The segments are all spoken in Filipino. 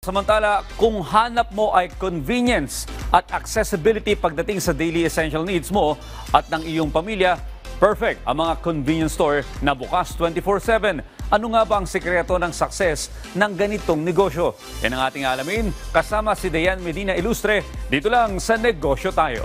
Samantala, kung hanap mo ay convenience at accessibility pagdating sa daily essential needs mo at ng iyong pamilya, perfect ang mga convenience store na bukas 24/7. Ano nga ba ang sikreto ng success ng ganitong negosyo? Yan ang ating alamin kasama si Dayan Medina Ilustre dito lang sa Negosyo Tayo.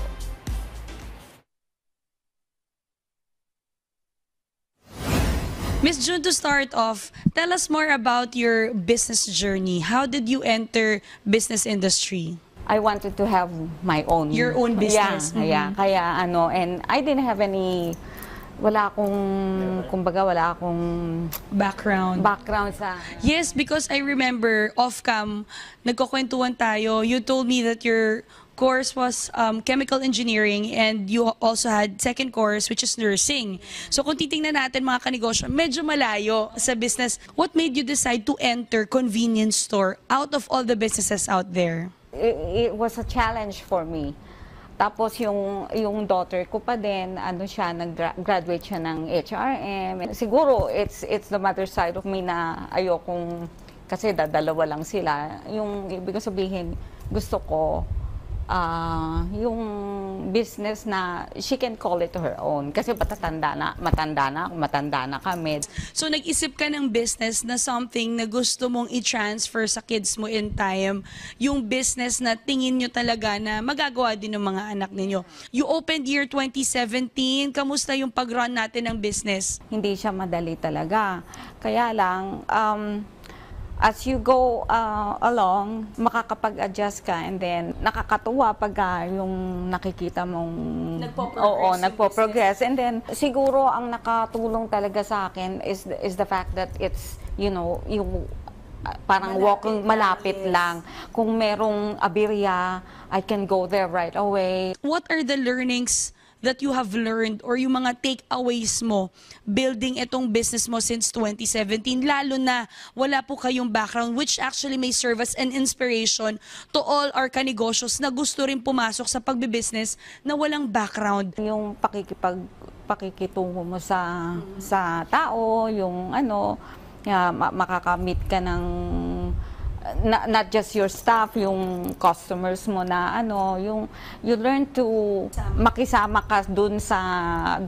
Miss June, to start off, tell us more about your business journey. How did you enter business industry? I wanted to have my own. Your own business. Yeah, kaya and I didn't have any, wala akong Background. sa. Yes, because I remember off-cam, nagkukwentuhan tayo. You told me that your course was chemical engineering and you also had second course which is nursing. So kung titingnan natin mga kanegosyo, medyo malayo sa business. What made you decide to enter convenience store out of all the businesses out there? It was a challenge for me. Tapos yung daughter ko pa din, nag-graduate siya ng HRM. Siguro it's the mother side of me na ayokong, kasi dalawa lang sila. Yung ibig sabihin, gusto ko yung business na she can call it her own. Kasi matanda na kami. So nag-isip ka ng business na something na gusto mong i-transfer sa kids mo in time, yung business na tingin nyo talaga na magagawa din ng mga anak ninyo. You opened year 2017, kamusta yung pag-run natin ng business? Hindi siya madali talaga. Kaya lang, as you go along, makakapag-adjust ka, and then nakakatuwa pag yung nakikita mong nagpo-progress. And then siguro ang nakatulong talaga sa akin is the fact that it's, yung parang malapit lang. Kung merong aberya, I can go there right away. What are the learnings that you have learned or yung mga takeaways mo building itong business mo since 2017, lalo na wala po kayong background, which actually may serve as an inspiration to all our kanegosyos na gusto rin pumasok sa pagbibusiness na walang background? Yung pakikitungo mo sa tao, yung makakamit ka ng not just your staff, yung customers mo na you learn to makisama ka dun sa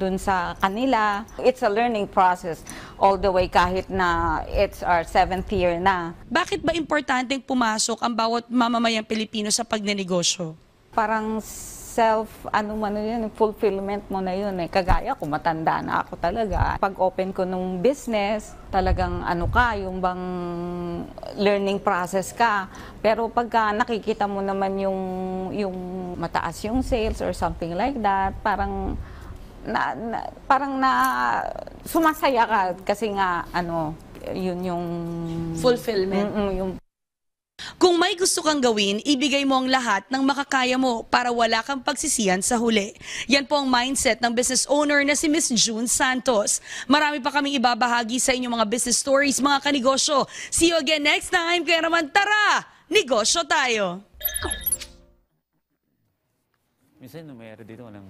kanila. It's a learning process all the way kahit na it's our 7th year na. Bakit ba importanteng pumasok ang bawat mamamayang Pilipino sa pagnenegosyo? Parang fulfillment mo na yun eh. Kagaya ko, matanda na ako talaga. Pag open ko nung business, talagang yung bang learning process ka. Pero pagka nakikita mo naman yung mataas yung sales or something like that, parang sumasaya ka kasi nga yun yung Fulfillment. Kung may gusto kang gawin, ibigay mo ang lahat ng makakaya mo para wala kang pagsisiyan sa huli. Yan po ang mindset ng business owner na si Miss June Santos. Marami pa kaming ibabahagi sa inyong mga business stories, mga kanegosyo. See you again next time. Kaya naman, tara! Negosyo tayo! Minsan, mayroon dito, walang